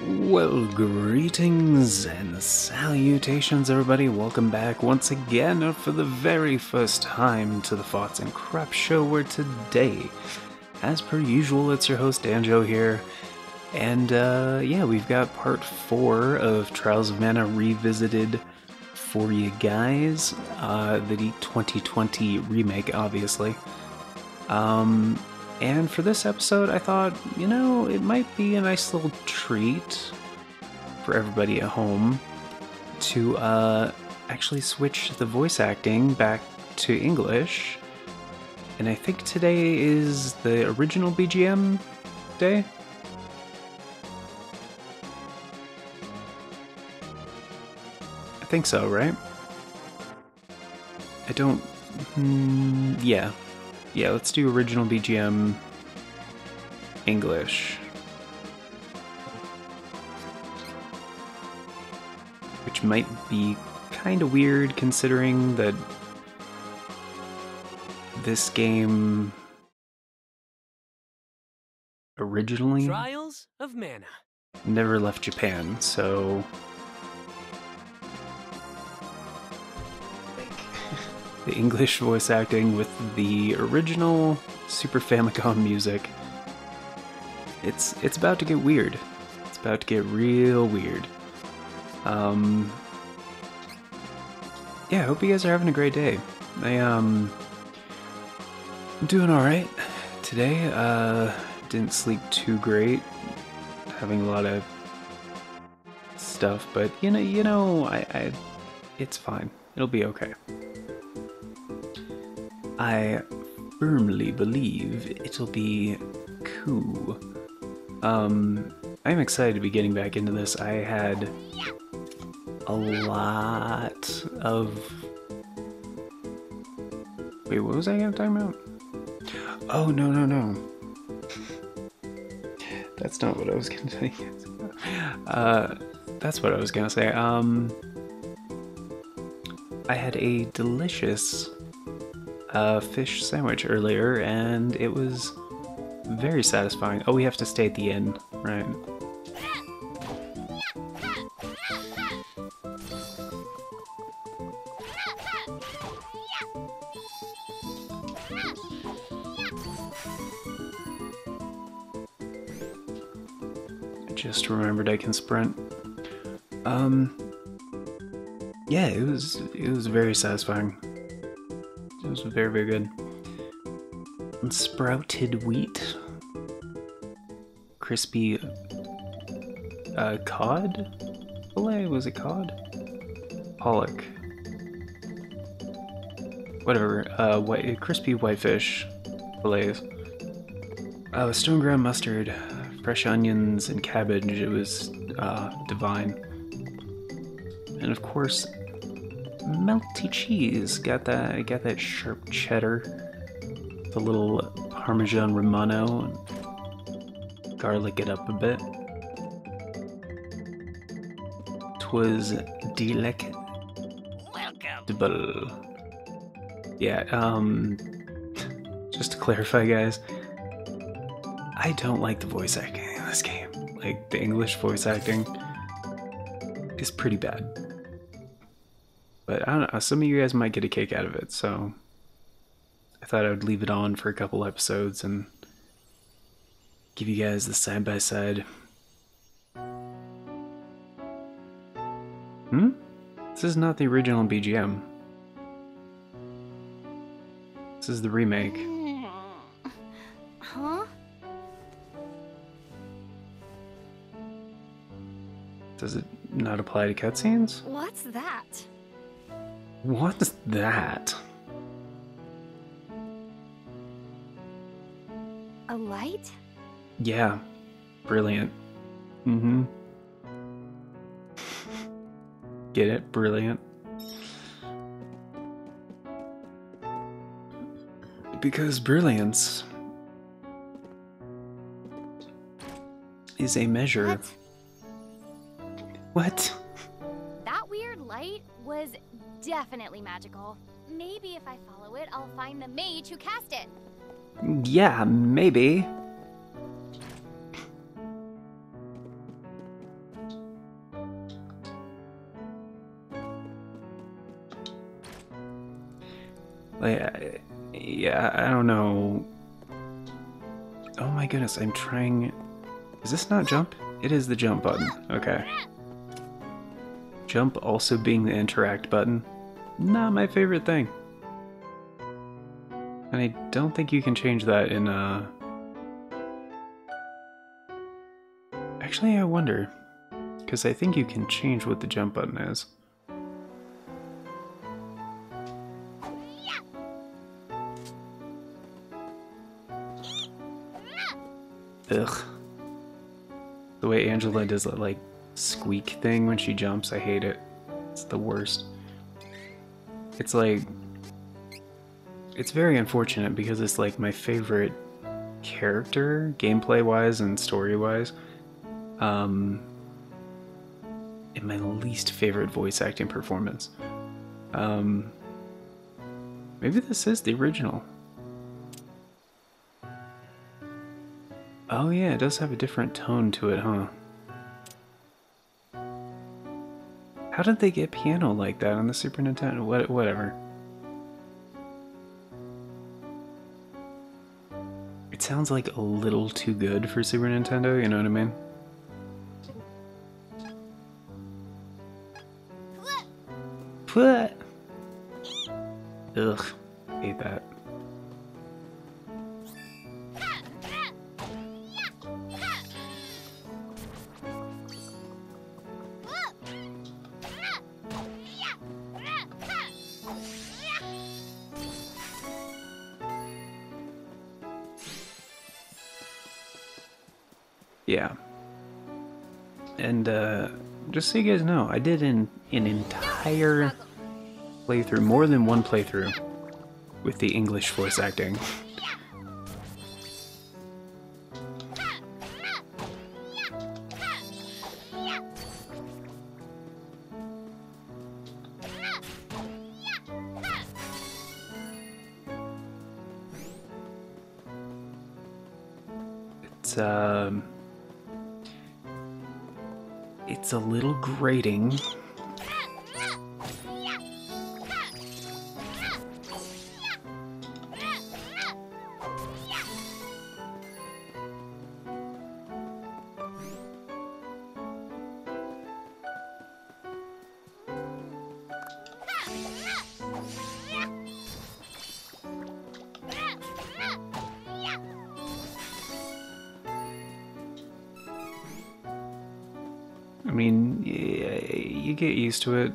Well, greetings and salutations, everybody. Welcome back once again for the very first time to the Thoughts and Crap Show, where today, as per usual, it's your host, Danjo here. And, yeah, we've got part 4 of Trials of Mana Revisited for you guys. The 2020 remake, obviously. And for this episode, I thought, it might be a nice little treat for everybody at home to actually switch the voice acting back to English. And I think today is the original BGM day. I think so, right? I don't... yeah. Yeah, let's do original BGM English. Which might be kind of weird considering that this game originally Trials of Mana never left Japan, so the English voice acting with the original Super Famicom music, it's about to get weird. It's about to get real weird. Yeah, I hope you guys are having a great day. I'm doing alright today. Didn't sleep too great. Having a lot of stuff, but I it's fine. It'll be okay. I firmly believe it'll be cool. I'm excited to be getting back into this. I had a lot of... Wait, what was I talking about? Oh, no. That's not what I was gonna say. That's what I was gonna say. I had a delicious fish sandwich earlier, and it was very satisfying. Oh, we have to stay at the inn, right? I just remembered I can sprint. Yeah, it was very satisfying. It was very, very good. And sprouted wheat. Crispy cod fillet? Was it cod? Pollock. Whatever. Crispy whitefish fillets. Stone ground mustard, fresh onions, and cabbage. It was divine. And of course, melty cheese. Got that sharp cheddar, the little Parmesan Romano, garlic it up a bit. 'Twas delectable. Yeah, just to clarify, guys, I don't like the voice acting in this game. Like, the English voice acting is pretty bad. But I don't know, some of you guys might get a kick out of it, so I thought I would leave it on for a couple episodes and give you guys the side-by-side. This is not the original BGM. This is the remake. Huh? Does it not apply to cutscenes? What's that? What's that? A light? Yeah. Brilliant. Get it? Brilliant. Because brilliance is a measure. What? That weird light was definitely magical. Maybe if I follow it, I'll find the mage who cast it. Yeah, maybe. Like, yeah, I don't know. Oh my goodness, I'm trying... Is this not jump? It is the jump button. Okay. Jump also being the interact button. Not my favorite thing. And I don't think you can change that in, Actually, I wonder. Because I think you can change what the jump button is. Ugh. The way Angela does that, like, squeak thing when she jumps, I hate it. It's the worst. It's like... It's very unfortunate because it's like my favorite character, gameplay-wise and story-wise. And my least favorite voice acting performance. Maybe this is the original. Oh yeah, it does have a different tone to it, huh? How did they get piano like that on the Super Nintendo? Whatever. It sounds like a little too good for Super Nintendo, you know what I mean? What? Ugh, hate that. Yeah. And just so you guys know, I did an entire playthrough, more than one playthrough, with the English voice acting. It's a little grating. I mean, you get used to it,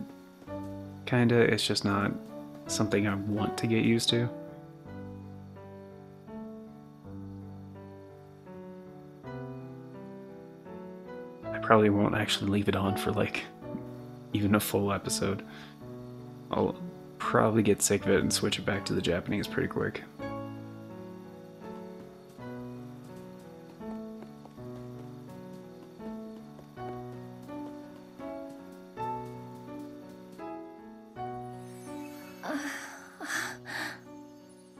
kinda. It's just not something I want to get used to. I probably won't actually leave it on for, like, even a full episode. I'll probably get sick of it and switch it back to the Japanese pretty quick.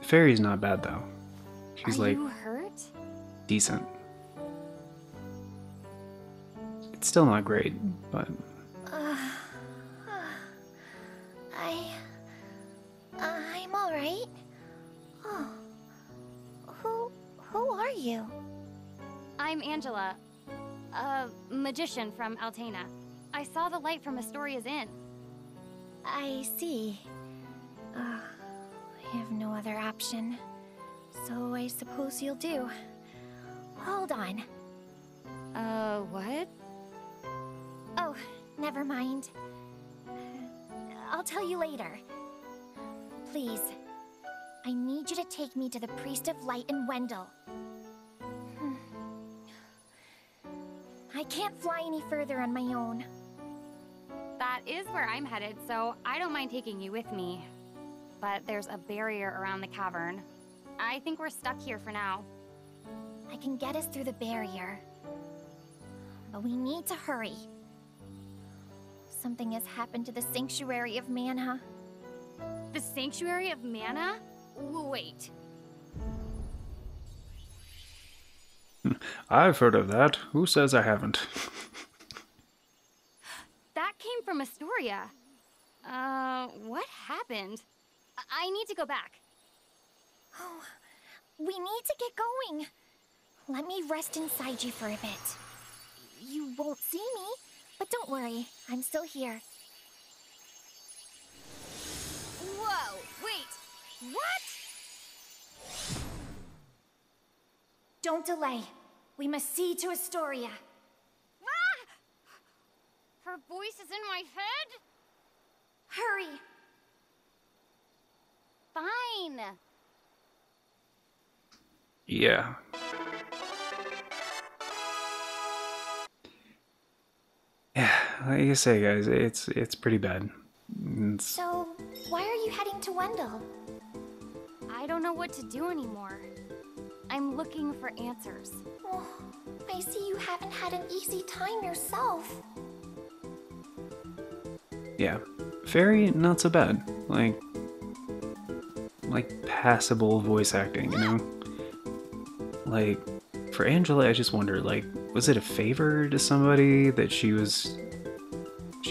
Fairy's not bad though. She's like you hurt? decent. It's still not great, but I'm all right. Oh, who are you? I'm Angela, a magician from Altena. I saw the light from Astoria's Inn. I see. I have no other option, so I suppose you'll do. Hold on. What? Oh, never mind. I'll tell you later. Please, I need you to take me to the Priest of Light in Wendell. I can't fly any further on my own. That is where I'm headed, so I don't mind taking you with me. But there's a barrier around the cavern. I think we're stuck here for now. I can get us through the barrier. But we need to hurry. Something has happened to the Sanctuary of Mana. The Sanctuary of Mana? Wait. I've heard of that. Who says I haven't? That came from Astoria. What happened? I need to go back. Oh, we need to get going. Let me rest inside you for a bit. You won't see me, but don't worry, I'm still here. Whoa, wait, what? Don't delay. We must see to Astoria. Ah! Her voice is in my head? Hurry! Fine. Yeah. Yeah, like I say, guys, it's pretty bad. So, why are you heading to Wendell? I don't know what to do anymore. I'm looking for answers. Oh, I see you haven't had an easy time yourself. Yeah, Fairy, not so bad. Like passable voice acting, you know? Like, for Angela, I just wonder, like, was it a favor to somebody that she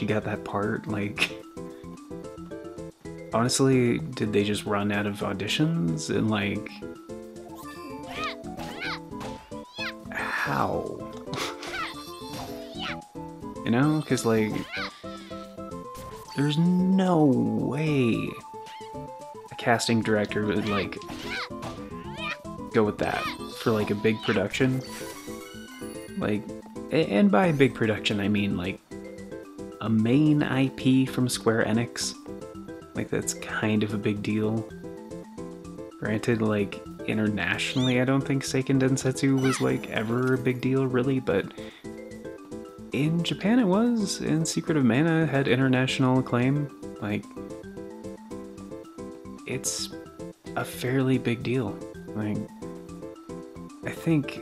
got that part? Like, honestly, did they just run out of auditions? And, like, how? You know? Because, like, there's no way a casting director would, like, go with that for, like, a big production. Like, and by big production, I mean, like, a main IP from Square Enix. Like, that's kind of a big deal. Granted, like, internationally, I don't think Seiken Densetsu was, like, ever a big deal, really, but in Japan it was, and Secret of Mana had international acclaim. Like, it's a fairly big deal. Like, I think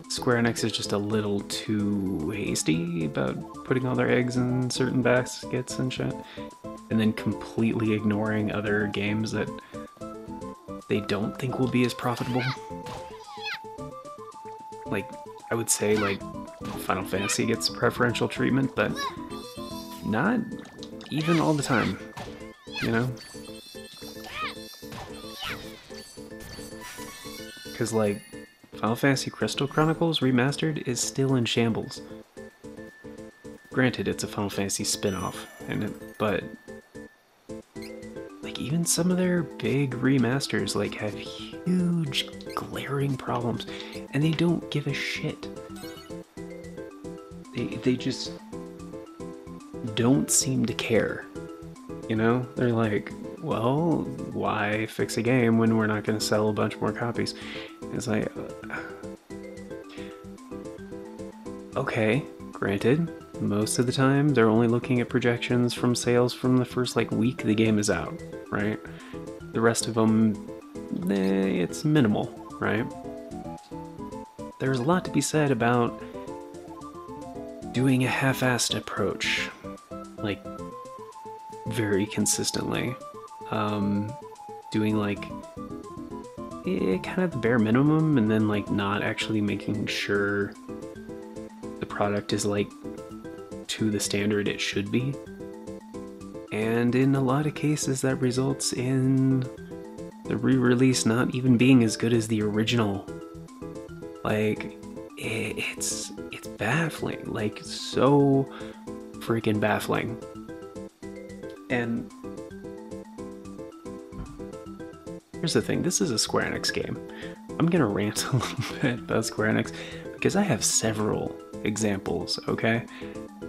Square Enix is just a little too hasty about putting all their eggs in certain baskets and shit, and then completely ignoring other games that they don't think will be as profitable. Like, I would say, like, Final Fantasy gets preferential treatment, but not even all the time, you know? Because, like, Final Fantasy Crystal Chronicles Remastered is still in shambles. Granted, it's a Final Fantasy spin-off, but like, even some of their big remasters, like, have huge glaring problems, and they don't give a shit. They just don't seem to care, you know? They're like, well, why fix a game when we're not going to sell a bunch more copies? It's like, okay, granted, most of the time they're only looking at projections from sales from the first, like, week the game is out, right? The rest of them, it's minimal, right? There's a lot to be said about doing a half-assed approach, like, very consistently. Doing, like, kind of the bare minimum, and then, like, not actually making sure the product is, like, to the standard it should be. And in a lot of cases that results in the re-release not even being as good as the original. Like, it's baffling, like, so freaking baffling. And here's the thing, this is a Square Enix game. I'm gonna rant a little bit about Square Enix because I have several examples, okay?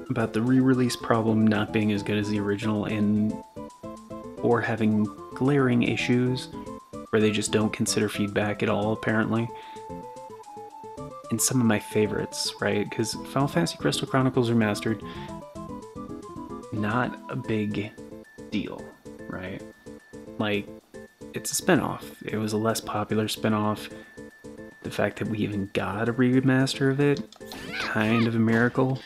About the re-release problem not being as good as the original, or having glaring issues where they just don't consider feedback at all, apparently. And some of my favorites, right? Because Final Fantasy Crystal Chronicles Remastered, not a big deal, right? Like, it's a spin-off. It was a less popular spin-off. The fact that we even got a remaster of it, kind of a miracle.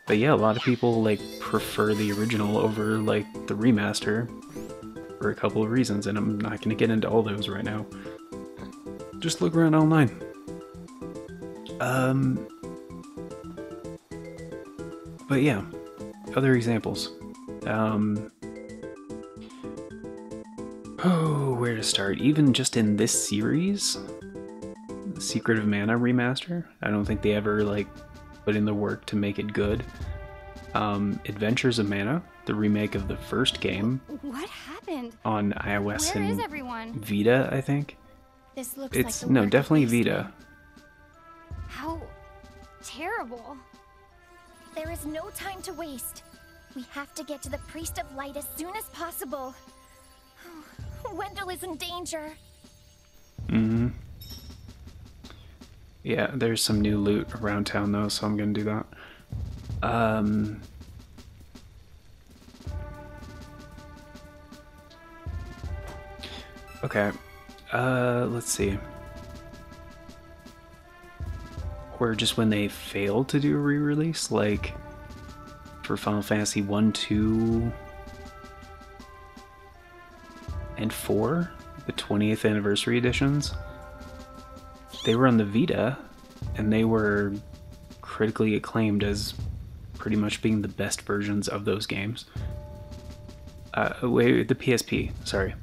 But yeah, a lot of people, like, prefer the original over, like, the remaster for a couple of reasons, and I'm not going to get into all those right now. Just look around online. But yeah, Other examples. Oh, where to start? Even just in this series, the Secret of Mana remaster, I don't think they ever like put in the work to make it good. Adventures of Mana, the remake of the first game. What happened? On iOS Where is and everyone? Vita, I think. This looks It's like the no, work of definitely Beastman. Vita. How terrible. There is no time to waste. We have to get to the Priest of Light as soon as possible. Wendell is in danger. Mm-hmm. Yeah, there's some new loot around town though, so I'm gonna do that. Okay. Let's see. Or just when they fail to do a re-release, like for Final Fantasy 1, 2, and 4, the 20th anniversary editions. They were on the Vita, and they were critically acclaimed as pretty much being the best versions of those games. Wait, the PSP, sorry.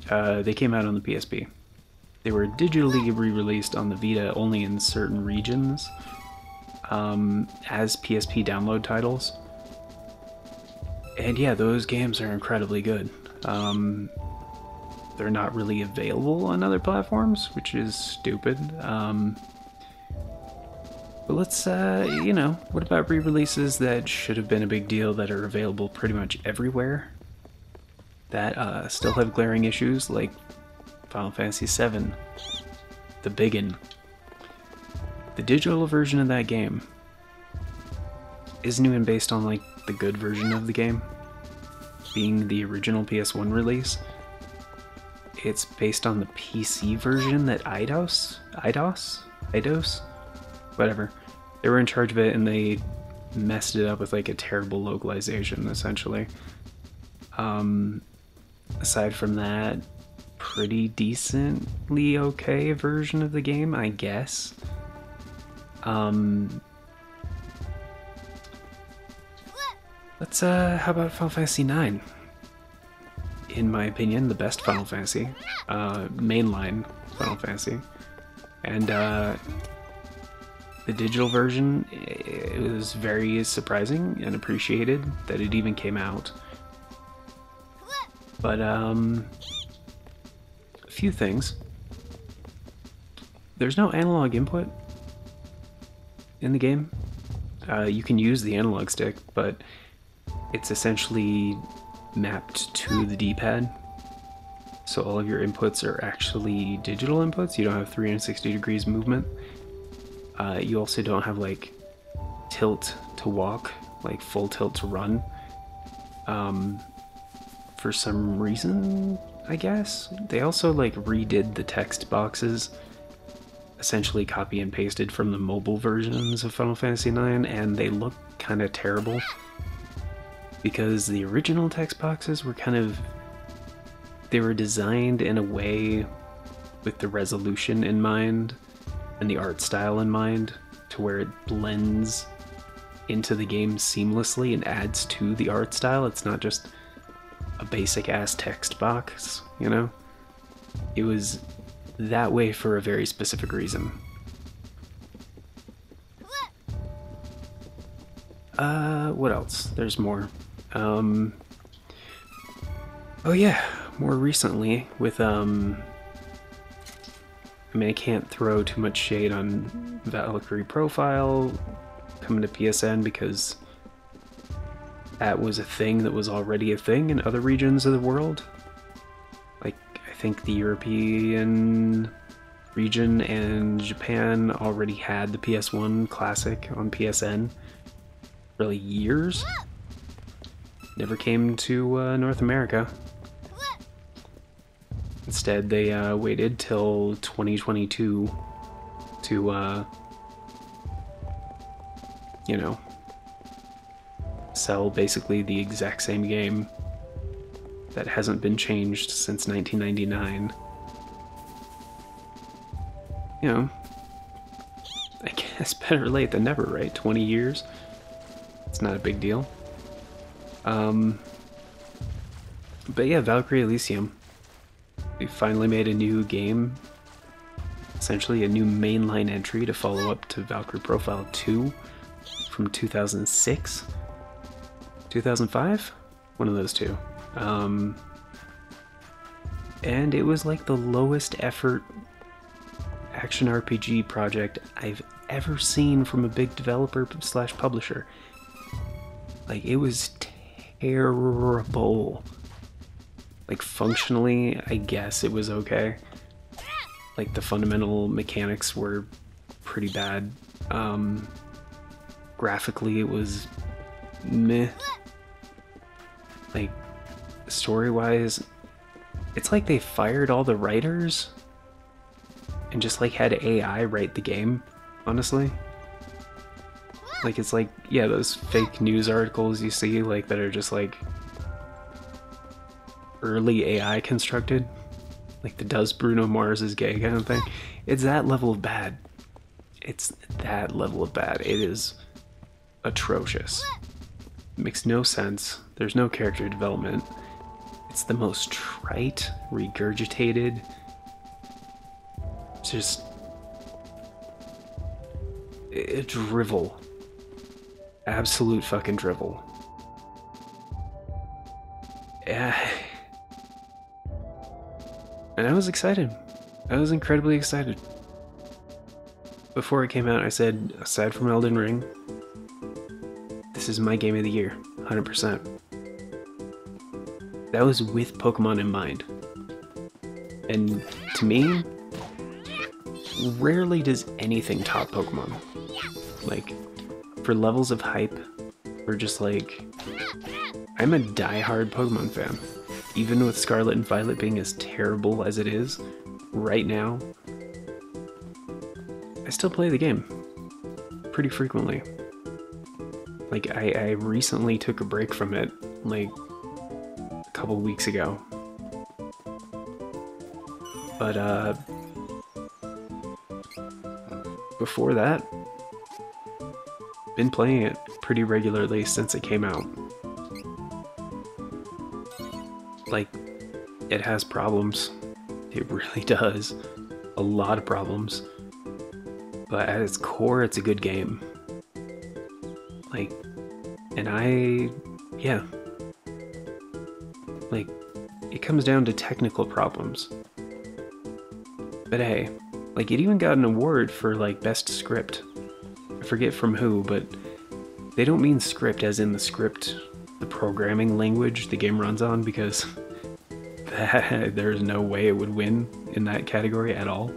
They came out on the PSP. They were digitally re-released on the Vita only in certain regions as PSP download titles. And yeah, those games are incredibly good. They're not really available on other platforms, which is stupid. But let's, you know, what about re-releases that should have been a big deal that are available pretty much everywhere? That still have glaring issues, like Final Fantasy VII, the biggin. The digital version of that game isn't even based on like the good version of the game, being the original PS1 release. It's based on the PC version that Eidos, whatever. They were in charge of it and they messed it up with like a terrible localization, essentially. Aside from that, pretty decently okay version of the game, I guess. Let's, how about Final Fantasy IX? In my opinion, the best Final Fantasy. Mainline Final Fantasy. And, the digital version, it was very surprising and appreciated that it even came out. But, a few things. There's no analog input in the game. You can use the analog stick, but it's essentially mapped to the D-pad. So all of your inputs are actually digital inputs. You don't have 360 degrees movement. You also don't have like tilt to walk, like full tilt to run. For some reason, I guess. They also like redid the text boxes, essentially copy and pasted from the mobile versions of Final Fantasy IX, and they look kind of terrible. Because the original text boxes were they were designed in a way with the resolution in mind and the art style in mind to where it blends into the game seamlessly and adds to the art style. It's not just a basic ass text box, you know? It was that way for a very specific reason. What else? There's more. Oh yeah, more recently with, I mean, I can't throw too much shade on Valkyrie Profile coming to PSN because that was a thing that was already a thing in other regions of the world. Like, I think the European region and Japan already had the PS1 Classic on PSN for like years. Never came to North America. Instead, they waited till 2022 to, you know, sell basically the exact same game that hasn't been changed since 1999. You know, I guess better late than never, right? 20 years? It's not a big deal. But yeah, Valkyrie Elysium. We finally made a new game. Essentially a new mainline entry to follow up to Valkyrie Profile 2 from 2006? 2005? One of those two. And it was like the lowest effort action RPG project I've ever seen from a big developer slash publisher. Like, it was terrible. Like, functionally, I guess it was okay. Like, the fundamental mechanics were pretty bad. Graphically, it was meh. Like, story-wise, it's like they fired all the writers and just, like, had AI write the game, honestly. Like, it's like, yeah, those fake news articles you see, like, that are just, like, early AI constructed. Like the "does Bruno Mars is gay" kind of thing. It's that level of bad. It's that level of bad. It is atrocious. It makes no sense. There's no character development. It's the most trite, regurgitated, just a drivel. Absolute fucking drivel. Yeah. And I was excited. I was incredibly excited. Before it came out, I said, aside from Elden Ring, this is my game of the year, 100%. That was with Pokemon in mind. And to me, rarely does anything top Pokemon. Like, for levels of hype, or just like, I'm a diehard Pokemon fan. Even with Scarlet and Violet being as terrible as it is right now, I still play the game pretty frequently. Like, I recently took a break from it, like, a couple weeks ago. But, before that, been playing it pretty regularly since it came out. Like, it has problems. It really does. A lot of problems. But at its core, it's a good game. Like, and yeah. Like, it comes down to technical problems. But hey, like, it even got an award for, like, best script. I forget from who, but they don't mean script as in the script, the programming language the game runs on, because there's no way it would win in that category at all.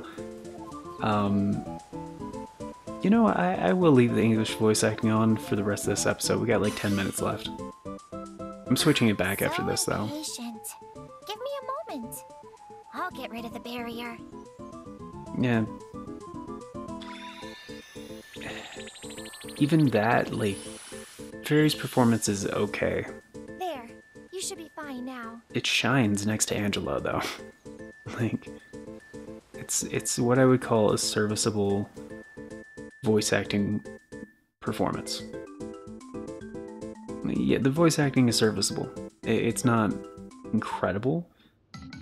You know, I will leave the English voice acting on for the rest of this episode. We got like 10 minutes left. I'm switching it back after this, though. Patient. Give me a moment. I'll get rid of the barrier. Yeah. Even that, like, Fairy's performance is okay. There. You should be fine now. It shines next to Angela, though. Like, it's what I would call a serviceable voice acting performance. Yeah, the voice acting is serviceable. It's not incredible,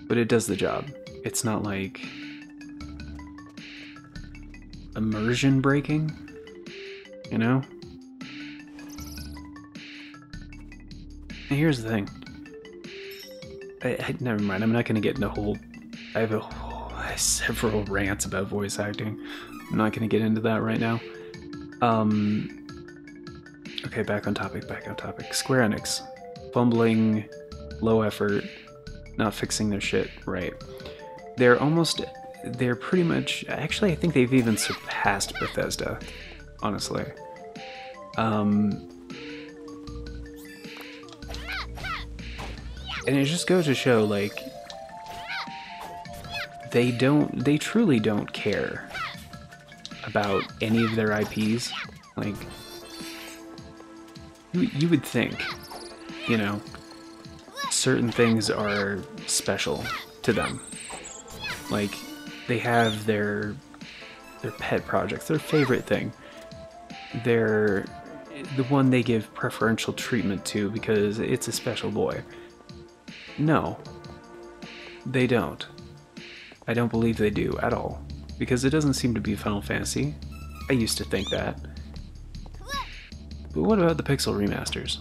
but it does the job. It's not like immersion breaking, you know? And here's the thing. Never mind, I'm not going to get into whole... I have several rants about voice acting. I'm not going to get into that right now. Okay, back on topic. Square Enix. Fumbling, low effort, not fixing their shit right. They're pretty much... Actually, I think they've even surpassed Bethesda, honestly. And it just goes to show, like, they truly don't care about any of their IPs. Like, you would think, you know, certain things are special to them. Like, they have their pet projects, their favorite thing, their the one they give preferential treatment to because it's a special boy. No, they don't. I don't believe they do at all, because it doesn't seem to be Final Fantasy. I used to think that. But what about the Pixel remasters?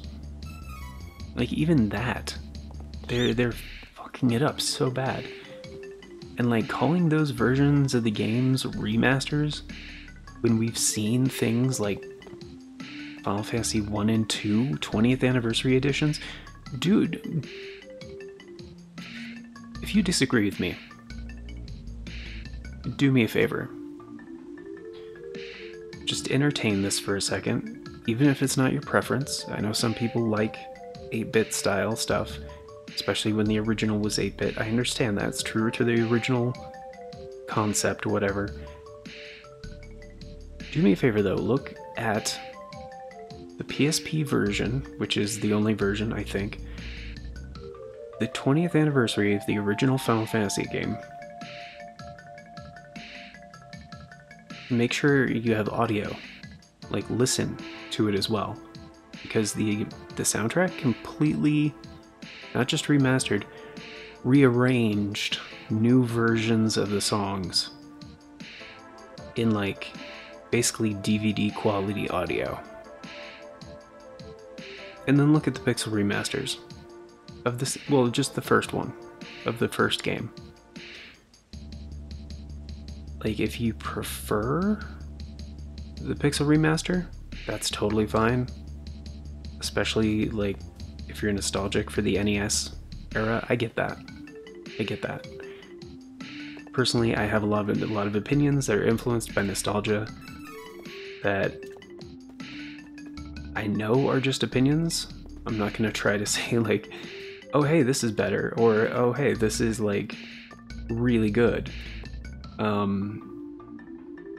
Like, even that, they're fucking it up so bad. And like, calling those versions of the games remasters when we've seen things like Final Fantasy 1 and 2 20th anniversary editions? Dude, if you disagree with me, do me a favor. Just entertain this for a second, even if it's not your preference. I know some people like 8-bit style stuff, especially when the original was 8-bit. I understand that. It's true to the original concept, whatever. Do me a favor though, look at the PSP version, which is the only version, I think. The 20th anniversary of the original Final Fantasy game. Make sure you have audio. Like, listen to it as well. Because the soundtrack completely, not just remastered, rearranged new versions of the songs in like basically DVD quality audio. And then look at the Pixel remasters of this, well, just the first one of the first game. Like, if you prefer the Pixel remaster, that's totally fine. Especially like if you're nostalgic for the NES era, I get that. I get that. Personally, I have a lot of opinions that are influenced by nostalgia that I know are just opinions. I'm not gonna try to say like, oh hey, this is better, or oh hey, this is like really good.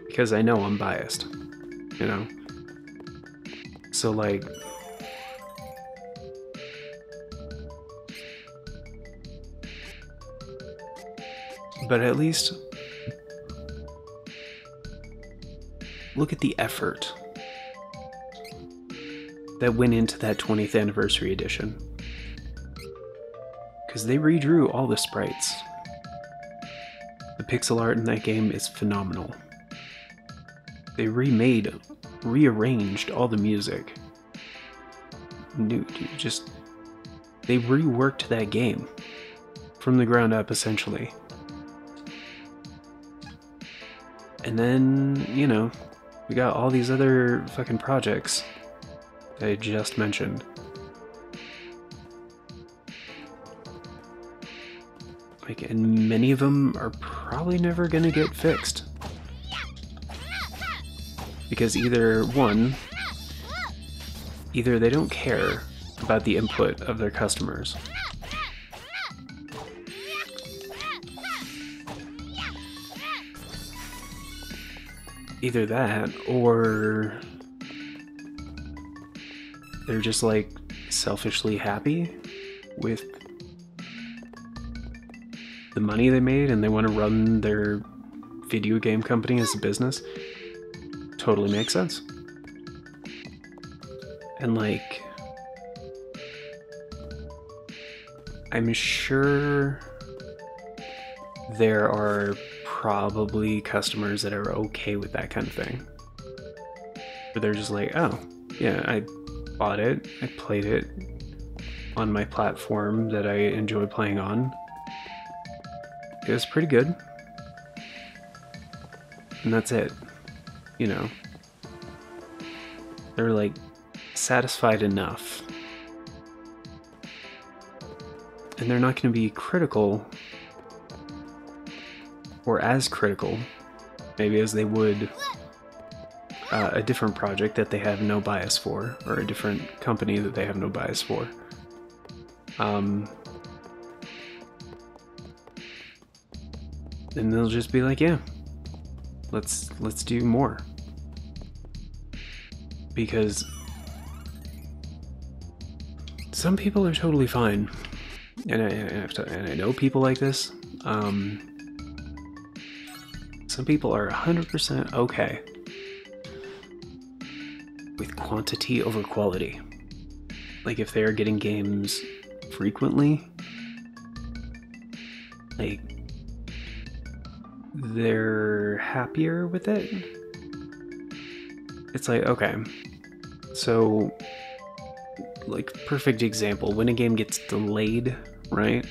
Because I know I'm biased, you know? So like, but at least look at the effort that went into that 20th anniversary edition. Because they redrew all the sprites. The pixel art in that game is phenomenal. They rearranged all the music. They reworked that game from the ground up, essentially. And then, you know, we got all these other fucking projects that I just mentioned. Like, and many of them are probably never gonna get fixed. Because either they don't care about the input of their customers. Either that, or they're just like selfishly happy with the money they made and they want to run their video game company as a business. Totally makes sense. And like, I'm sure there are probably customers that are okay with that kind of thing. Where they're just like, oh, yeah, I bought it, I played it on my platform that I enjoy playing on. It was pretty good. And that's it. You know, they're like satisfied enough, and they're not going to be critical, or as critical maybe as they would a different project that they have no bias for, or a different company that they have no bias for. And they'll just be like, yeah, let's do more. Because some people are totally fine, and I know people like this. Some people are 100% okay with quantity over quality. Like, if they're getting games frequently, like, they're happier with it. It's like, okay, so, like, perfect example, when a game gets delayed, right?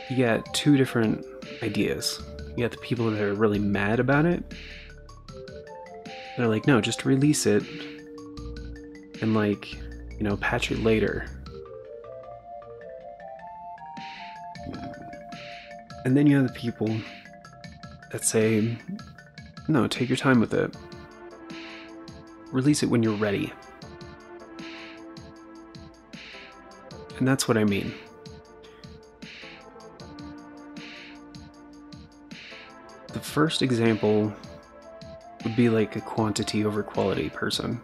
You got two different ideas. You got the people that are really mad about it. They're like, no, just release it and, like, you know, patch it later. And then you have the people that say, no, take your time with it. Release it when you're ready. And that's what I mean. The first example would be like a quantity over quality person.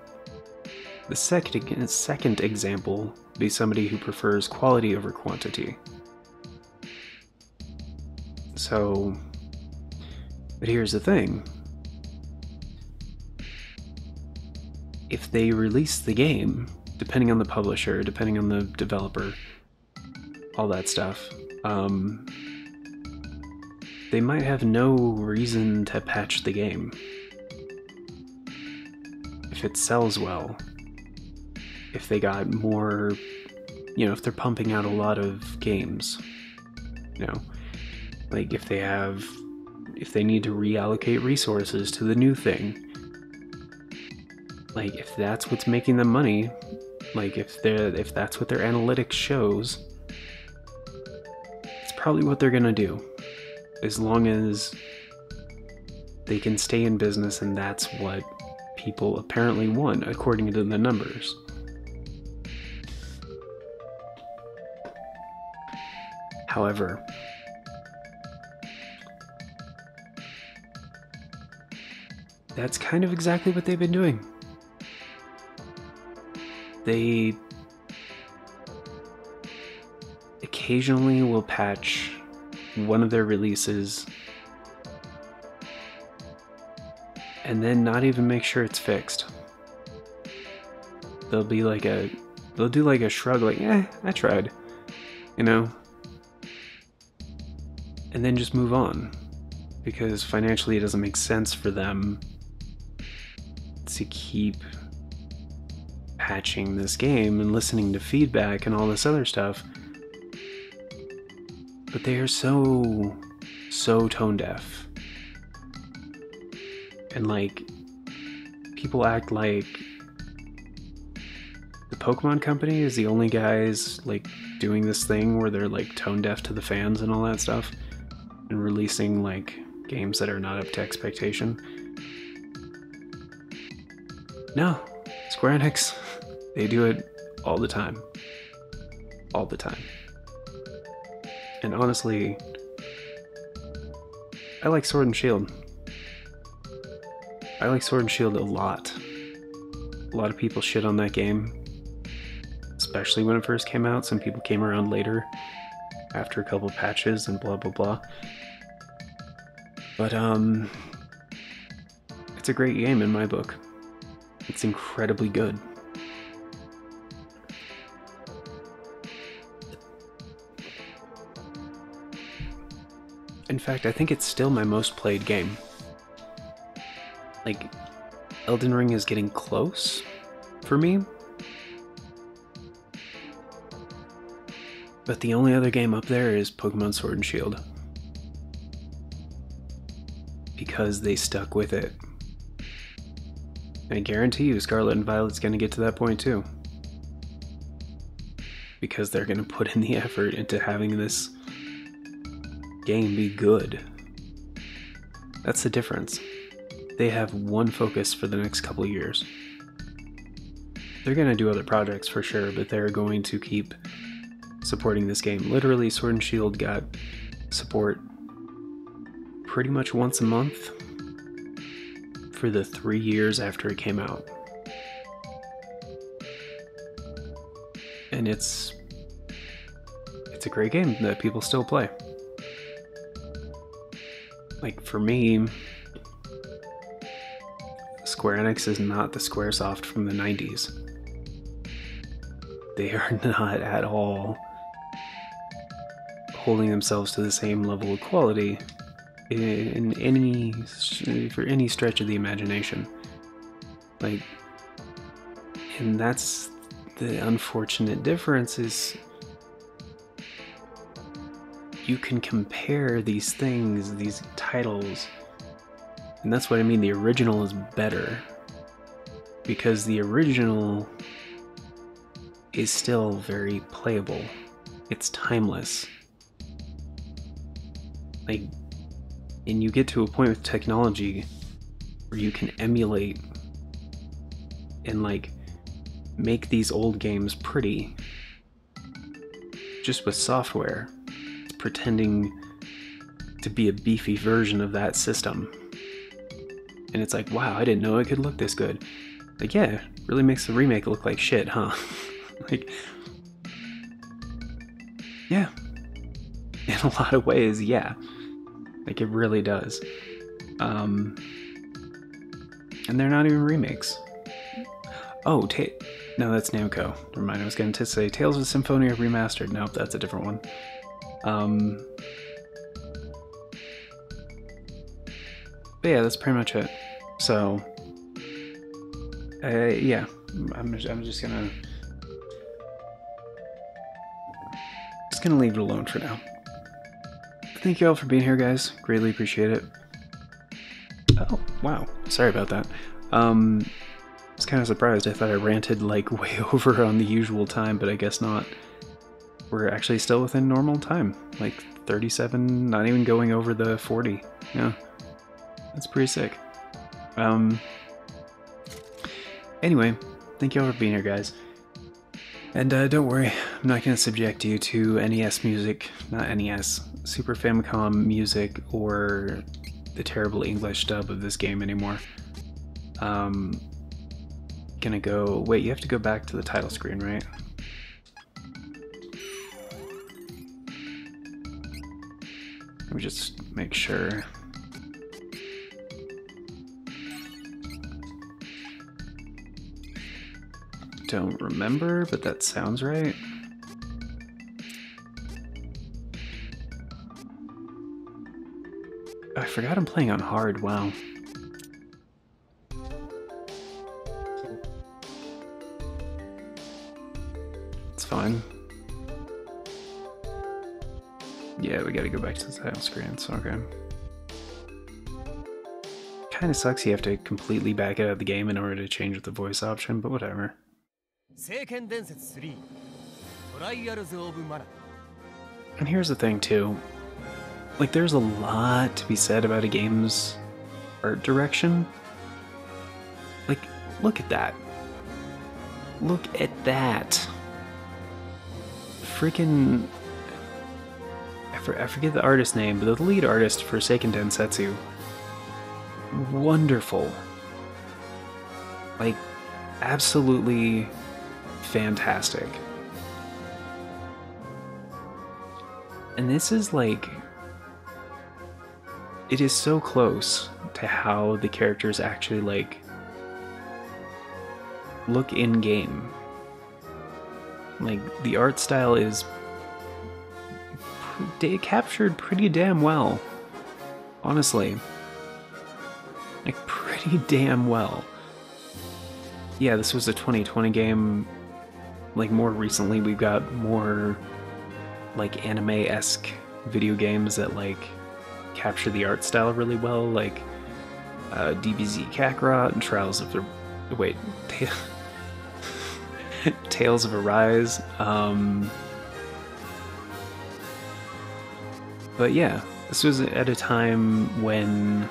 The second example would be somebody who prefers quality over quantity. So, but here's the thing. If they release the game, depending on the publisher, depending on the developer, all that stuff, they might have no reason to patch the game. If it sells well, if they got more, you know, if they're pumping out a lot of games, you know, like if they need to reallocate resources to the new thing, like if that's what's making them money, like if that's what their analytics shows, it's probably what they're gonna do, as long as they can stay in business, and that's what people apparently want according to the numbers. However, that's kind of exactly what they've been doing. They occasionally will patch one of their releases and then not even make sure it's fixed. They'll do like a shrug, like, I tried, you know? And then just move on, because financially it doesn't make sense for them to keep patching this game and listening to feedback and all this other stuff. But they are so tone deaf. And like, people act like the Pokemon Company is the only guys like doing this thing where they're like tone deaf to the fans and all that stuff, and releasing like games that are not up to expectation. No, Square Enix, they do it all the time. All the time. And honestly, I like Sword and Shield. I like Sword and Shield a lot. A lot of people shit on that game, especially when it first came out. Some people came around later, after a couple patches and blah blah blah. But it's a great game in my book. It's incredibly good. In fact, I think it's still my most played game. Like, Elden Ring is getting close for me. But the only other game up there is Pokemon Sword and Shield. Because they stuck with it. And I guarantee you Scarlet and Violet's gonna get to that point too. Because they're gonna put in the effort into having this game be good. That's the difference. They have one focus for the next couple of years. They're gonna do other projects for sure, but they're going to keep supporting this game. Literally, Sword and Shield got support pretty much once a month for the 3 years after it came out. And it's a great game that people still play. Like, for me, Square Enix is not the Squaresoft from the 90s. They are not at all holding themselves to the same level of quality in any for any stretch of the imagination. Like, and that's the unfortunate difference, is you can compare these things, these titles, and that's what I mean, the original is better, because the original is still very playable. It's timeless. Like, and you get to a point with technology where you can emulate and like make these old games pretty just with software. It's pretending to be a beefy version of that system. And it's like, wow, I didn't know it could look this good. Like, yeah, really makes the remake look like shit, huh? Like, yeah. In a lot of ways, yeah. Like, it really does. And they're not even remakes. Oh, no, that's Namco. Never mind, I was going to say Tales of Symphonia Remastered. Nope, that's a different one. But yeah, that's pretty much it. So, yeah, I'm just gonna leave it alone for now. Thank you all for being here, guys. Greatly appreciate it. Oh, wow. Sorry about that. I was kind of surprised. I thought I ranted like way over on the usual time, but I guess not. We're actually still within normal time. Like 37, not even going over the 40. Yeah. That's pretty sick. Anyway, thank you all for being here, guys. And don't worry, I'm not going to subject you to NES music, not NES, Super Famicom music, or the terrible English dub of this game anymore. Gonna go... Wait, you have to go back to the title screen, right? Let me just make sure. Don't remember, but that sounds right. Oh, I forgot I'm playing on hard, wow. It's fine. Yeah, we gotta go back to the title screen, so okay. Kinda sucks you have to completely back out of the game in order to change the voice option, but whatever. Seiken Densetsu 3 Trials of Mana. And here's the thing too, like there's a lot to be said about a game's art direction. Like, look at that. Look at that. Freaking... I forget the artist's name, but the lead artist for Seiken Densetsu. Wonderful. Like, absolutely fantastic. And this is like... It is so close to how the characters actually, like, look in-game. Like, the art style is captured pretty damn well. Honestly. Like, pretty damn well. Yeah, this was a 2020 game. Like, more recently we've got more, like, anime-esque video games that, like, capture the art style really well, like DBZ Kakarot and Trials of the... Wait, Tales of Arise. But yeah, this was at a time when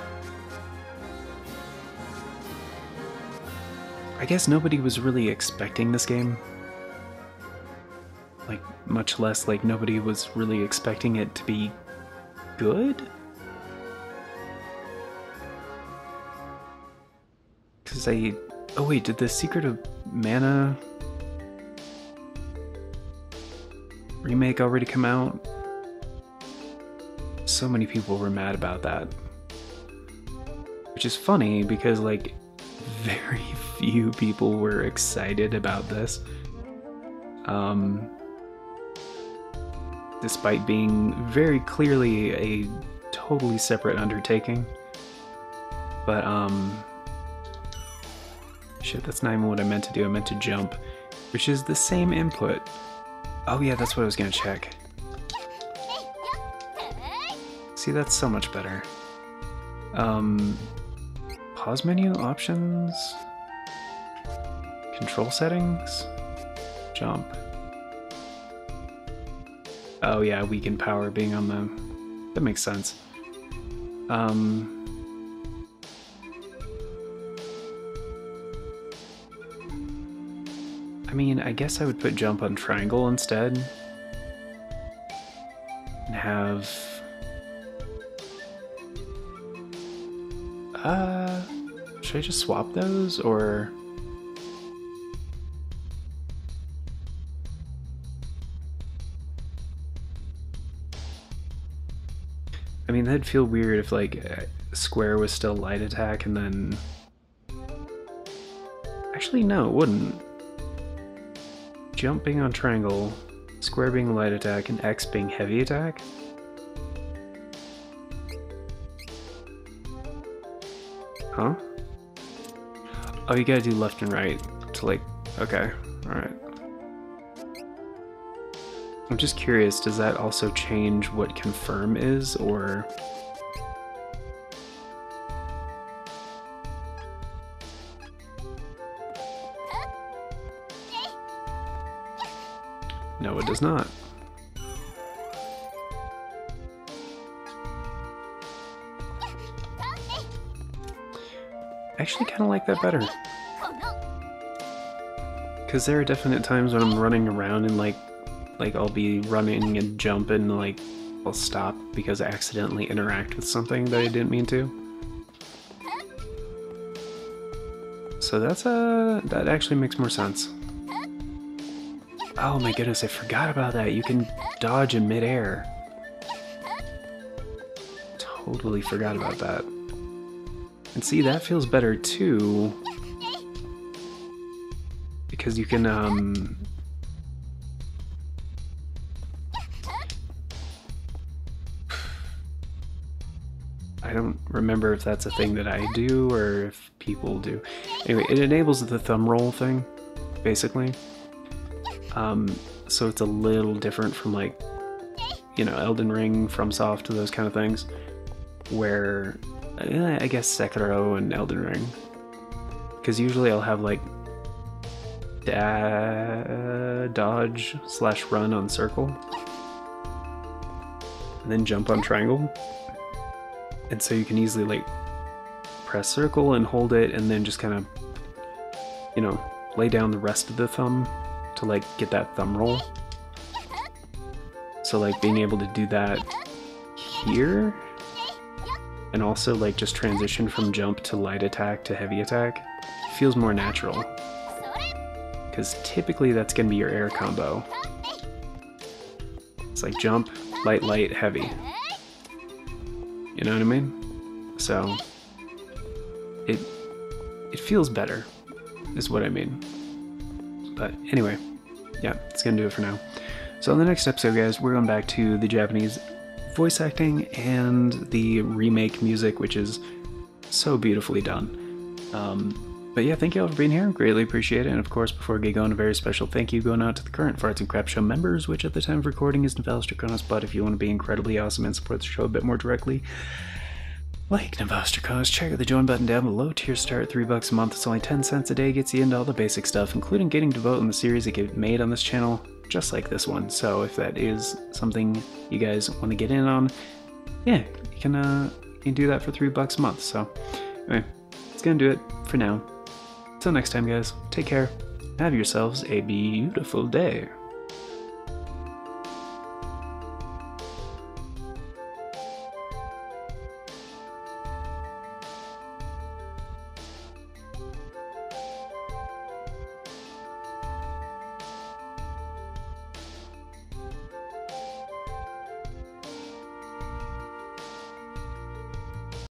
I guess nobody was really expecting this game. Like, much less, like, nobody was really expecting it to be good? Because oh wait, did the Secret of Mana remake already come out? So many people were mad about that. Which is funny because, like, very few people were excited about this. Despite being very clearly a totally separate undertaking. But, shit, that's not even what I meant to do. I meant to jump, which is the same input. Oh yeah, that's what I was gonna check. See, that's so much better. Pause menu options, control settings, jump. Oh yeah, weaken power being on the... That makes sense. I mean, I guess I would put jump on triangle instead. And have... should I just swap those, or... I mean, that'd feel weird if, like, square was still light attack and then... Actually, no, it wouldn't. Jump being on triangle, square being light attack, and X being heavy attack? Huh? Oh, you gotta do left and right to, like... Okay, alright. I'm just curious, does that also change what confirm is, or... No, it does not. I actually kind of like that better. Because there are definite times when I'm running around and like I'll be running and jump and like I'll stop because I accidentally interact with something that I didn't mean to. So that's that actually makes more sense. Oh my goodness, I forgot about that. You can dodge in midair. Totally forgot about that. And see, that feels better too. Because you can, I don't remember if that's a thing that I do or if people do. Anyway, it enables the thumb roll thing, basically. So it's a little different from, like, you know, Elden Ring, FromSoft, those kind of things, where I guess Sekiro and Elden Ring, because usually I'll have like dodge / run on circle and then jump on triangle, and so you can easily like press circle and hold it and then just kind of, you know, lay down the rest of the thumb to like get that thumb roll. So like being able to do that here and also like just transition from jump to light attack to heavy attack feels more natural, because typically that's gonna be your air combo. It's like jump, light, light, heavy. You know what I mean? So it feels better is what I mean. But anyway, yeah, it's gonna do it for now. So in the next episode, guys, we're going back to the Japanese voice acting and the remake music, which is so beautifully done. But yeah, thank you all for being here. Greatly appreciate it. And of course, before we get going, a very special thank you going out to the current Farts and Crap Show members, which at the time of recording is Novelstraconis. But if you want to be incredibly awesome and support the show a bit more directly, like Novelstraconis, check out the join button down below. Tier start at $3 a month. It's only 10 cents a day. Gets you into all the basic stuff, including getting to vote in the series that get made on this channel, just like this one. So if that is something you guys want to get in on, yeah, you can do that for $3 a month. So anyway, it's gonna do it for now. Till next time, guys, take care. Have yourselves a beautiful day.